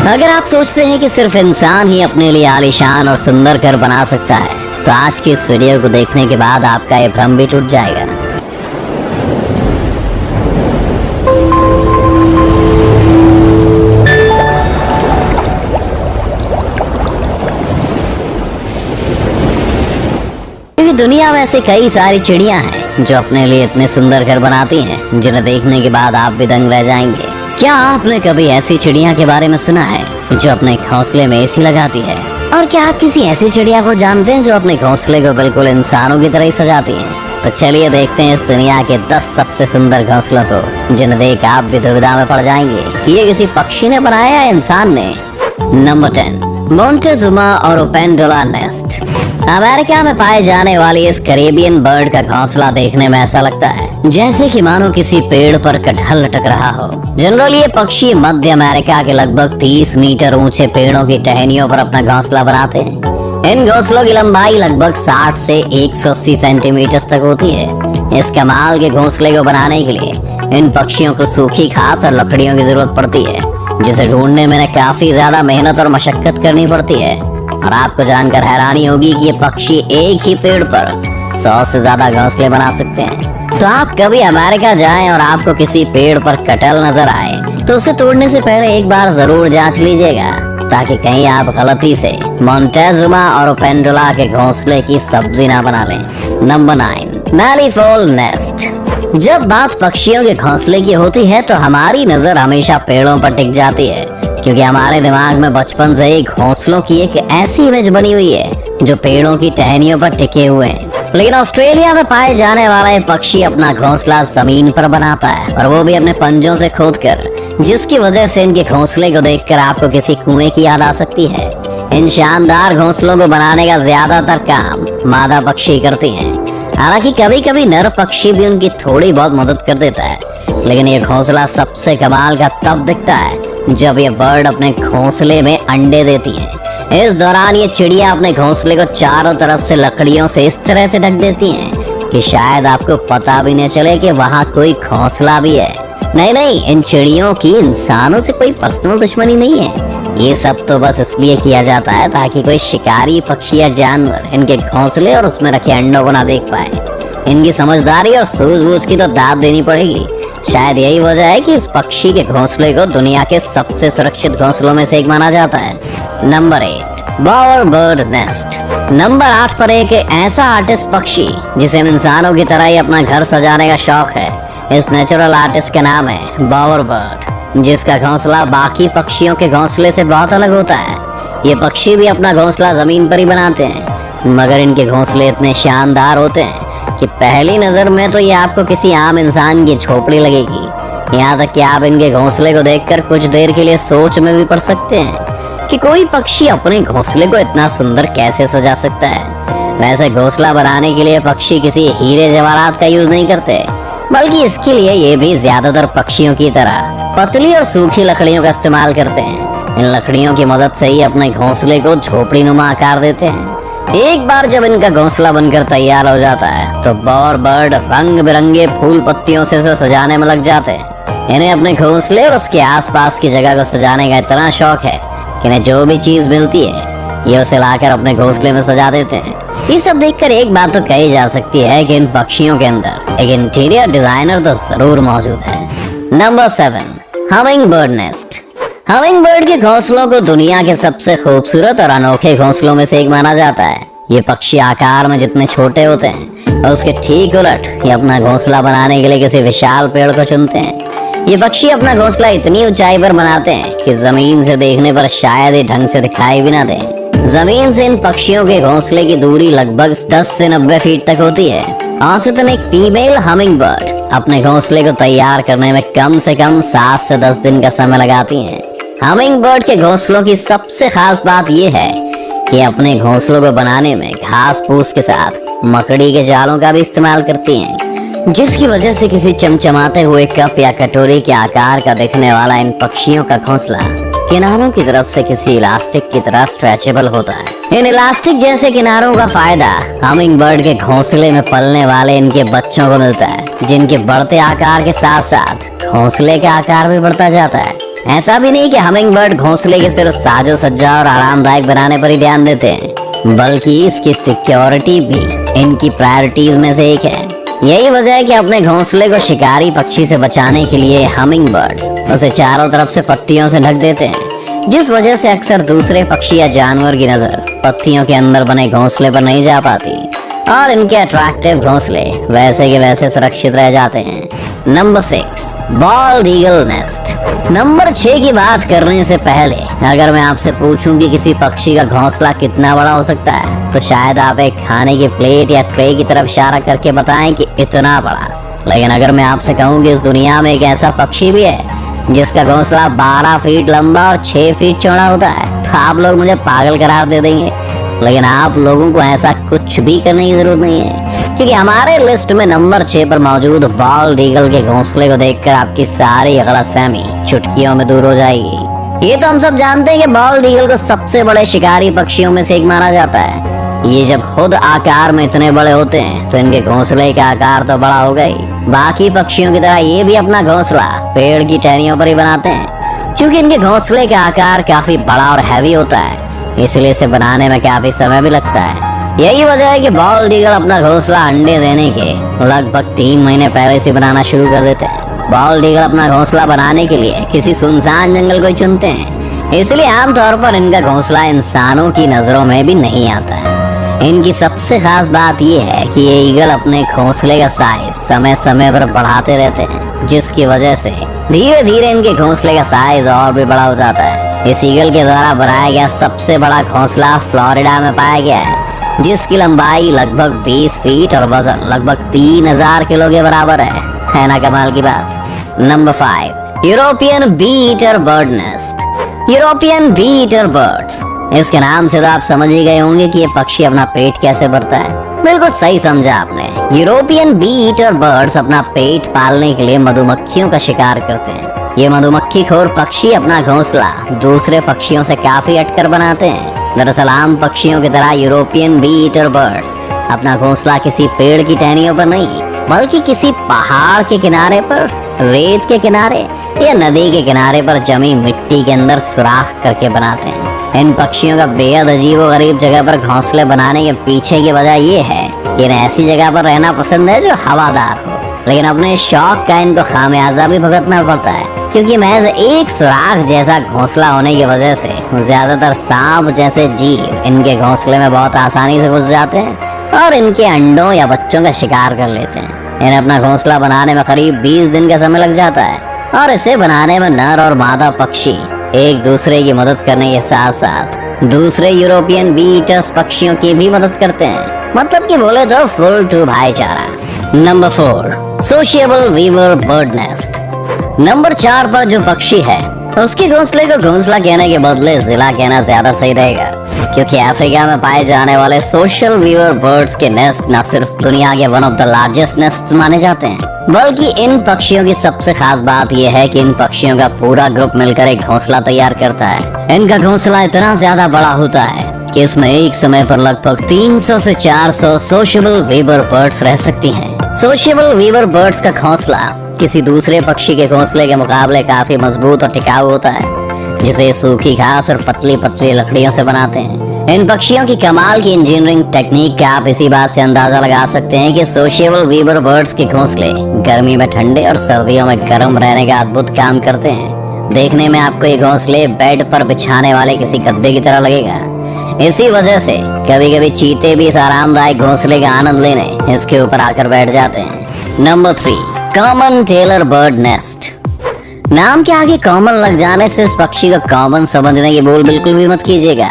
अगर आप सोचते हैं कि सिर्फ इंसान ही अपने लिए आलीशान और सुंदर घर बना सकता है, तो आज की इस वीडियो को देखने के बाद आपका ये भ्रम भी टूट जाएगा। क्योंकि दुनिया में ऐसी कई सारी चिड़ियां हैं जो अपने लिए इतने सुंदर घर बनाती हैं, जिन्हें देखने के बाद आप भी दंग रह जाएंगे। क्या आपने कभी ऐसी चिड़िया के बारे में सुना है जो अपने घोंसले में एसी लगाती है? और क्या आप किसी ऐसी चिड़िया को जानते हैं जो अपने घोंसले को बिल्कुल इंसानों की तरह ही सजाती है? तो चलिए देखते हैं इस दुनिया के 10 सबसे सुंदर घोंसलों को, जिन्हें देख आप भी दुविधा में पड़ जाएंगे कि ये किसी पक्षी ने बनाया या इंसान ने। नंबर 10, मोंटेजुमा और ओपेंडुला नेस्ट। अमेरिका में पाए जाने वाली इस कैरेबियन बर्ड का घोंसला देखने में ऐसा लगता है जैसे कि मानो किसी पेड़ पर कटहल लटक रहा हो। जनरली ये पक्षी मध्य अमेरिका के लगभग 30 मीटर ऊंचे पेड़ों की टहनियों पर अपना घोंसला बनाते हैं। इन घोंसलों की लंबाई लगभग 60 से 180 सेंटीमीटर तक होती है। इस कमाल के घोंसले को बनाने के लिए इन पक्षियों को सूखी घास और लकड़ियों की जरूरत पड़ती है, जिसे ढूंढने में काफी ज्यादा मेहनत और मशक्कत करनी पड़ती है। और आपको जानकर हैरानी होगी कि ये पक्षी एक ही पेड़ पर 100 से ज्यादा घोंसले बना सकते हैं। तो आप कभी अमेरिका जाएं और आपको किसी पेड़ पर कटहल नजर आए तो उसे तोड़ने से पहले एक बार जरूर जांच लीजिएगा, ताकि कहीं आप गलती से मोंटेजुमा और ओपेंडुला के घोंसले की सब्जी ना बना लें। Number 9, malleefowl nest. जब बात पक्षियों के घोंसले की होती है तो हमारी नजर हमेशा पेड़ों पर टिक जाती है, क्योंकि हमारे दिमाग में बचपन से ही घोंसलों की एक ऐसी इमेज बनी हुई है जो पेड़ों की टहनियों पर टिके हुए हैं। लेकिन ऑस्ट्रेलिया में पाए जाने वाला ये पक्षी अपना घोंसला जमीन पर बनाता है, और वो भी अपने पंजों से खोदकर, जिसकी वजह से इनके घोंसले को देखकर आपको किसी कुएं की याद आ सकती है। इन शानदार घोंसलों को बनाने का ज्यादातर काम मादा पक्षी करती हैं। हालांकि कभी कभी नर पक्षी भी उनकी थोड़ी बहुत मदद कर देता है, लेकिन ये घोंसला सबसे कमाल का तब दिखता है जब ये बर्ड अपने घोंसले में अंडे देती है। इस दौरान ये चिड़िया अपने घोंसले को चारों तरफ से लकड़ियों से इस तरह से ढक देती हैं कि शायद आपको पता भी न चले कि वहाँ कोई घोंसला भी है। नहीं, इन चिड़ियों की इंसानों से कोई पर्सनल दुश्मनी नहीं है। ये सब तो बस इसलिए किया जाता है ताकि कोई शिकारी पक्षी या जानवर इनके घोंसले और उसमें रखे अंडों को ना देख पाए। इनकी समझदारी और सूझबूझ की तो दाद देनी पड़ेगी। शायद यही वजह है कि इस पक्षी के घोंसले को दुनिया के सबसे सुरक्षित घोंसलों में से एक माना जाता है। Number 8, bower bird nest. Number 8 पर एक ऐसा आर्टिस्ट पक्षी जिसे इंसानों की तरह ही अपना घर सजाने का शौक है। इस नेचुरल आर्टिस्ट का नाम है बोअर बर्ड, जिसका घोंसला बाकी पक्षियों के घोंसले से बहुत अलग होता है। ये पक्षी भी अपना घोंसला जमीन पर ही बनाते हैं, मगर इनके घोंसले इतने शानदार होते हैं कि पहली नजर में तो ये आपको किसी आम इंसान की झोपड़ी लगेगी। यहाँ तक कि आप इनके घोंसले को देखकर कुछ देर के लिए सोच में भी पड़ सकते हैं कि कोई पक्षी अपने घोंसले को इतना सुंदर कैसे सजा सकता है। वैसे घोंसला बनाने के लिए पक्षी किसी हीरे जवाहरात का यूज नहीं करते, बल्कि इसके लिए ये भी ज्यादातर पक्षियों की तरह पतली और सूखी लकड़ियों का इस्तेमाल करते हैं। इन लकड़ियों की मदद से ही अपने घोंसले को झोपड़ी नुमा आकार देते हैं। एक बार जब इनका घोंसला बनकर तैयार हो जाता है तो बोअर बर्ड रंग बिरंगे फूल पत्तियों से सजाने में लग जाते हैं। इन्हें अपने घोंसले और उसके आसपास की जगह को सजाने का इतना शौक है कि इन्हें जो भी चीज मिलती है ये उसे लाकर अपने घोंसले में सजा देते हैं। ये सब देखकर एक बात तो कही जा सकती है कि इन पक्षियों के अंदर एक इंटीरियर डिजाइनर तो जरूर मौजूद है। Number 7, humming bird nest. Humming bird के घोंसलों को दुनिया के सबसे खूबसूरत और अनोखे घोंसलों में से एक माना जाता है। ये पक्षी आकार में जितने छोटे होते हैं और उसके ठीक उलट ये अपना घोंसला बनाने के लिए किसी विशाल पेड़ को चुनते हैं। ये पक्षी अपना घोंसला इतनी ऊंचाई पर बनाते हैं कि जमीन से देखने पर शायद ही ढंग से दिखाई भी ना दे। जमीन से इन पक्षियों के घोंसले की दूरी लगभग 10 से 90 फीट तक होती है। औसतन एक फीमेल हमिंग बर्ड अपने घोंसले को तैयार करने में कम से कम 7 से 10 दिन का समय लगाती हैं। हमिंग बर्ड के घोंसलों की सबसे खास बात यह है कि अपने घोंसलों को बनाने में घास फूस के साथ मकड़ी के जालों का भी इस्तेमाल करती हैं, जिसकी वजह से किसी चमचमाते हुए कप या कटोरी के आकार का दिखने वाला इन पक्षियों का घोंसला किनारों की तरफ से किसी इलास्टिक की तरह स्ट्रेचेबल होता है। इन इलास्टिक जैसे किनारों का फायदा हमिंग बर्ड के घोंसले में पलने वाले इनके बच्चों को मिलता है, जिनके बढ़ते आकार के साथ साथ घोंसले का आकार भी बढ़ता जाता है। ऐसा भी नहीं कि हमिंग बर्ड घोंसले के सिर्फ साजो सज्जा और आरामदायक बनाने पर ही ध्यान देते हैं, बल्कि इसकी सिक्योरिटी भी इनकी प्रायोरिटीज में से एक है। यही वजह है कि अपने घोंसले को शिकारी पक्षी से बचाने के लिए हमिंग बर्ड्स उसे चारों तरफ से पत्तियों से ढक देते हैं, जिस वजह से अक्सर दूसरे पक्षी या जानवर की नजर पत्तियों के अंदर बने घोंसले पर नहीं जा पाती और इनके अट्रैक्टिव घोंसले वैसे के वैसे सुरक्षित रह जाते हैं। Number 6, bold eagle nest. Number 6 की बात करने से पहले अगर मैं आपसे पूछूं कि किसी पक्षी का घोंसला कितना बड़ा हो सकता है, तो शायद आप एक खाने की प्लेट या ट्रे की तरफ इशारा करके बताएं कि इतना बड़ा। लेकिन अगर मैं आपसे कहूं कि इस दुनिया में एक ऐसा पक्षी भी है जिसका घोंसला 12 फीट लंबा और 6 फीट चौड़ा होता है, तो आप लोग मुझे पागल करार दे देंगे। लेकिन आप लोगों को ऐसा कुछ भी करने की जरूरत नहीं है, क्योंकि हमारे लिस्ट में नंबर 6 पर मौजूद बॉल्ड ईगल के घोंसले को देखकर आपकी सारी गलतफहमी चुटकियों में दूर हो जाएगी। ये तो हम सब जानते हैं कि बॉल्ड ईगल को सबसे बड़े शिकारी पक्षियों में से एक माना जाता है। ये जब खुद आकार में इतने बड़े होते हैं तो इनके घोंसले का आकार तो बड़ा होगा ही। बाकी पक्षियों की तरह ये भी अपना घोंसला पेड़ की टहनियों पर ही बनाते हैं। क्योंकि इनके घोंसले का आकार काफी बड़ा और हैवी होता है, इसलिए इसे बनाने में काफी समय भी लगता है। यही वजह है कि बॉल्ड ईगल अपना घोंसला अंडे देने के लगभग 3 महीने पहले से बनाना शुरू कर देते हैं। बॉल्ड ईगल अपना घोंसला बनाने के लिए किसी सुनसान जंगल को ही चुनते हैं, इसलिए आमतौर पर इनका घोंसला इंसानों की नजरों में भी नहीं आता है। इनकी सबसे खास बात यह है कि ये ईगल अपने घोंसले का साइज समय समय पर बढ़ाते रहते हैं, जिसकी वजह से धीरे धीरे इनके घोंसले का साइज और भी बड़ा हो जाता है। इस ईगल के द्वारा बनाया गया सबसे बड़ा घोंसला फ्लोरिडा में पाया गया है, जिसकी लंबाई लगभग 20 फीट और वजन लगभग 3000 किलो के बराबर है ना कमाल की बात। Number 5, European bee eater bird nest. European bee eater birds, इसके नाम से तो आप समझ ही गए होंगे कि ये पक्षी अपना पेट कैसे भरता है। बिल्कुल सही समझा आपने। यूरोपियन बी ईटर बर्ड्स अपना पेट पालने के लिए मधुमक्खियों का शिकार करते हैं। ये मधुमक्खी खोर पक्षी अपना घोंसला दूसरे पक्षियों से काफी हटकर बनाते हैं। दरअसल आम पक्षियों की तरह यूरोपियन बी ईटर बर्ड्स अपना घोंसला किसी पेड़ की टहनियों पर नहीं, बल्कि किसी पहाड़ के किनारे पर, रेत के किनारे या नदी के किनारे पर जमी मिट्टी के अंदर सुराख करके बनाते हैं। इन पक्षियों का बेहद अजीब और गरीब जगह पर घोंसले बनाने के पीछे की वजह ये है कि इन्हें ऐसी जगह पर रहना पसंद है जो हवादार हो, लेकिन अपने शौक का इनको खामियाजा भी भुगतना पड़ता है, क्योंकि महज एक सुराख जैसा घोंसला होने की वजह से ज्यादातर सांप जैसे जीव इनके घोंसले में बहुत आसानी से घुस जाते हैं और इनके अंडों या बच्चों का शिकार कर लेते हैं। इन्हें अपना घोंसला बनाने में करीब 20 दिन का समय लग जाता है और इसे बनाने में नर और मादा पक्षी एक दूसरे की मदद करने के साथ साथ दूसरे यूरोपियन बी ईटर्स पक्षियों की भी मदद करते हैं। मतलब कि बोले तो फुल टू भाईचारा। Number 4, sociable weaver bird nest. Number 4 पर जो पक्षी है उसके घोंसले को घोंसला कहने के बदले जिला कहना ज्यादा सही रहेगा, क्योंकि अफ्रीका में पाए जाने वाले सोशल वीवर बर्ड्स के नेस्ट न सिर्फ दुनिया के one of the largest nest माने जाते हैं, बल्कि इन पक्षियों की सबसे खास बात यह है कि इन पक्षियों का पूरा ग्रुप मिलकर एक घोंसला तैयार करता है। इनका घोंसला इतना ज्यादा बड़ा होता है कि इसमें एक समय पर लगभग 300 से 400 सोशल वीवर बर्ड्स रह सकती हैं। सोशल वीवर बर्ड्स का घोंसला किसी दूसरे पक्षी के घोंसले के मुकाबले काफी मजबूत और टिकाऊ होता है, जिसे सूखी घास और पतली पतली लकड़ियों से बनाते हैं। इन पक्षियों की कमाल की इंजीनियरिंग टेक्निक का आप इसी बात से अंदाजा लगा सकते हैं कि सोशिएबल वीवर बर्ड्स के घोंसले गर्मी में ठंडे और सर्दियों में गर्म रहने का अद्भुत काम करते हैं। देखने में आपको ये घोंसले बेड पर बिछाने वाले किसी गद्दे की तरह लगेगा। इसी वजह से कभी कभी चीते भी इस आरामदायक घोंसले का आनंद लेने इसके ऊपर आकर बैठ जाते हैं। Number 3, common tailor bird nest. नाम के आगे कॉमन लग जाने से इस पक्षी को कॉमन समझने की भूल बिल्कुल भी मत कीजिएगा,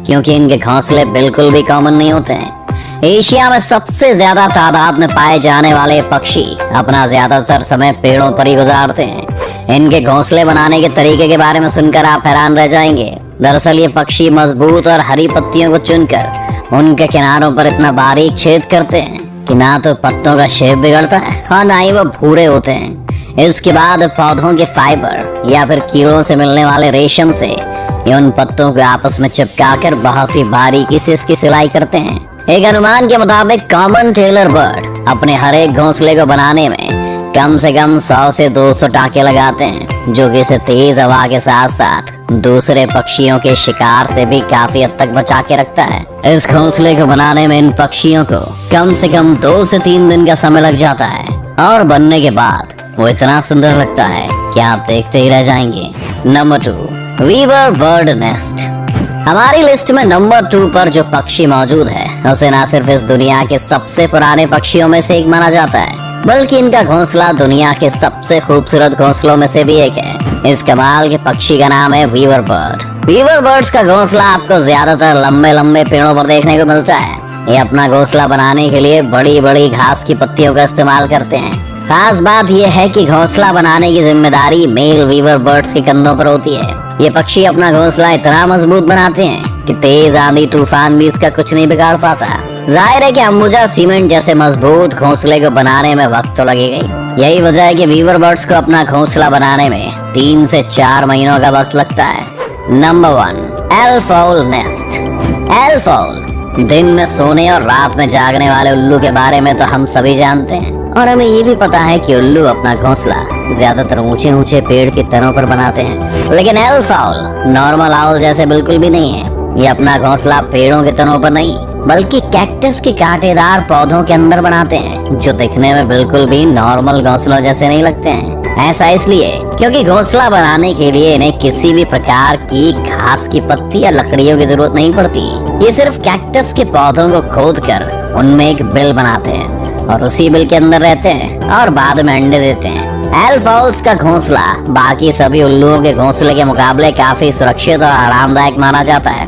क्योंकि इनके घोंसले बिल्कुल भी कॉमन नहीं होते हैं। एशिया में सबसे ज्यादा तादाद में पाए जाने वाले पक्षी अपना ज्यादातर समय पेड़ों पर ही गुजारते हैं। इनके घोंसले बनाने के तरीके के बारे में सुनकर आप हैरान रह जाएंगे। दरअसल ये पक्षी मजबूत और हरी पत्तियों को चुनकर उनके किनारों पर इतना बारीक छेद करते हैं कि ना तो पत्तों का शेप बिगड़ता है और ना ही वो भूरे होते हैं। इसके बाद पौधों के फाइबर या फिर कीड़ों से मिलने वाले रेशम से ये उन पत्तों को आपस में चिपकाकर बहुत ही बारीकी से इसकी सिलाई करते हैं। एक अनुमान के मुताबिक कॉमन टेलर बर्ड अपने हर एक घोंसले को बनाने में कम से कम 100 से 200 टाँके लगाते हैं, जो कि इसे तेज हवा के साथ साथ दूसरे पक्षियों के शिकार से भी काफी हद तक बचा के रखता है। इस घोंसले को बनाने में इन पक्षियों को कम से कम 2 से 3 दिन का समय लग जाता है और बनने के बाद वो इतना सुंदर लगता है कि आप देखते ही रह जाएंगे। Number 2, weaver bird nest. हमारी लिस्ट में नंबर 2 पर जो पक्षी मौजूद है उसे ना सिर्फ इस दुनिया के सबसे पुराने पक्षियों में से एक माना जाता है, बल्कि इनका घोंसला दुनिया के सबसे खूबसूरत घोंसलों में से भी एक है। इस कमाल के पक्षी का नाम है वीवर बर्ड। वीवर बर्ड्स का घोंसला आपको ज्यादातर लंबे लंबे पेड़ों पर देखने को मिलता है। ये अपना घोंसला बनाने के लिए बड़ी बड़ी घास की पत्तियों का इस्तेमाल करते हैं। खास बात यह है कि घोंसला बनाने की जिम्मेदारी मेल वीवर बर्ड्स के कंधों पर होती है। ये पक्षी अपना घोंसला इतना मजबूत बनाते हैं कि तेज आंधी तूफान भी इसका कुछ नहीं बिगाड़ पाता। जाहिर है कि अंबुजा सीमेंट जैसे मजबूत घोंसले को बनाने में वक्त तो लगेगा ही। यही वजह है कि वीवर बर्ड्स को अपना घोंसला बनाने में 3 से 4 महीनों का वक्त लगता है। Number 1, एल्फाउल nest. एल्फाउल दिन में सोने और रात में जागने वाले उल्लू के बारे में तो हम सभी जानते हैं, और हमें ये भी पता है कि उल्लू अपना घोंसला ज्यादातर ऊंचे ऊंचे पेड़ की तनों पर बनाते हैं। लेकिन एल्फाउल नॉर्मल आउल जैसे बिल्कुल भी नहीं है। ये अपना घोंसला पेड़ों के तनों पर नहीं, बल्कि कैक्टस के कांटेदार पौधों के अंदर बनाते हैं, जो दिखने में बिल्कुल भी नॉर्मल घोंसलों जैसे नहीं लगते हैं। ऐसा इसलिए क्योंकि घोंसला बनाने के लिए इन्हें किसी भी प्रकार की घास की पत्ती या लकड़ियों की जरूरत नहीं पड़ती। ये सिर्फ कैक्टस के पौधों को खोदकर उनमें एक बिल बनाते हैं और उसी बिल के अंदर रहते हैं और बाद में अंडे देते हैं। एल्फाउल्स का घोंसला बाकी सभी उल्लुओं के घोंसले के मुकाबले काफी सुरक्षित और आरामदायक माना जाता है।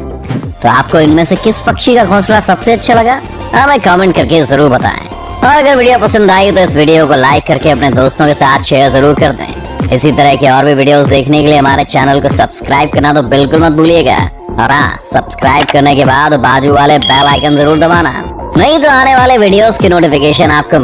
तो आपको इनमें से किस पक्षी का घोंसला सबसे अच्छा लगा, हमें कमेंट करके जरूर बताएं। और अगर वीडियो पसंद आई तो इस वीडियो को लाइक करके अपने दोस्तों के साथ शेयर जरूर कर दें। इसी तरह के और भी वीडियोस देखने के लिए हमारे चैनल को सब्सक्राइब करना तो बिल्कुल मत भूलिएगा। और हाँ, सब्सक्राइब करने के बाद बाजू वाले बेल आइकन जरूर दबाना, नहीं तो आने वाले वीडियोस की नोटिफिकेशन आपको